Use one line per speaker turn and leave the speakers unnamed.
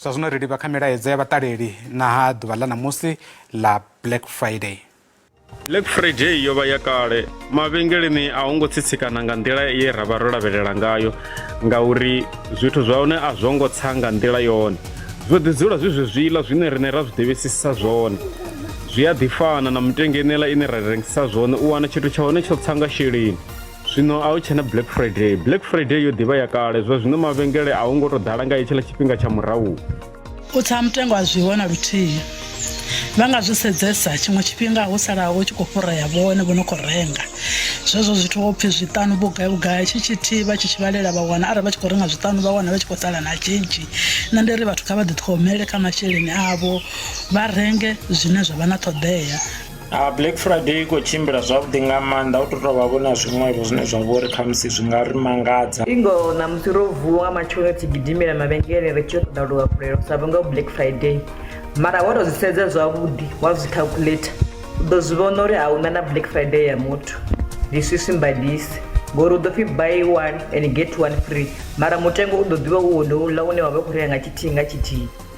Sa zwino ri livha kha milaedza ya vhaṱaleli na ha ḓuvha ḽa ṋamusi ḽa Black Friday.
Black Friday yo vha ya kale mavhengeleni a hu ngo tsitsikana nga nḓila ye ra vha ro lavhelela ngayo ngauri zwithu zwa hone a zwo ngo tsa nga nḓila yone zwo ḓi dzula zwi zwezwiḽa zwine riṋe ra zwi ḓivhesisa zwone zwi a ḓi fana na mutengo enela ine ra rengisa zwone u wana tshithu tsha hone tsho tsa nga sheleni. Zwino a hu tshena Black Friday. Black Friday yo ḓivha ya kale zwa zwino mavhengele a hu ngo to ḓala nga hetshiḽa tshifhinga tsha murahu.
U tsa mutengo a zwi vhona luthihi vha nga zwi sedzesa tshiṅwe tshifhinga ho salaho tshi khou fhurea vhone vho no khou renga zwezwo zwithu ho pfhi zwiṱanu vhugai tshi tshithivha tshi tshivhalela vha wana arali vha tshi khou renga zwiṱanu vha wana vha tshi khou sala na tshinzhi na ndi ri vhathu kha vha ḓi ṱhogomele kha masheleni avho vha renge zwine zwa vha na ṱhoḓea.
Black Friday ko tshimbila zwavhuḓi nga maanḓa u to vha vhona zwiṅwevho zwine zwa vha uri khamusi zwi nga ri mangadza
ingo na musi ro vuwa nga matsheloni tshi gidimela mavhengele ri tshi yo ṱoḓa luhafhulelo sa vhunga Black Friday mara wa to zwi sedza zwavhuḓi wa zwi calculator u ḓo zwi vhona uri a huna na Black Friday ya muthu ndi swisimbadisi ngori u ḓo pfhi buy one and get one free mara mutengo u ḓo ḓivha u wone uḽa une wa vha khou renga nga tshithihi nga tshithihi.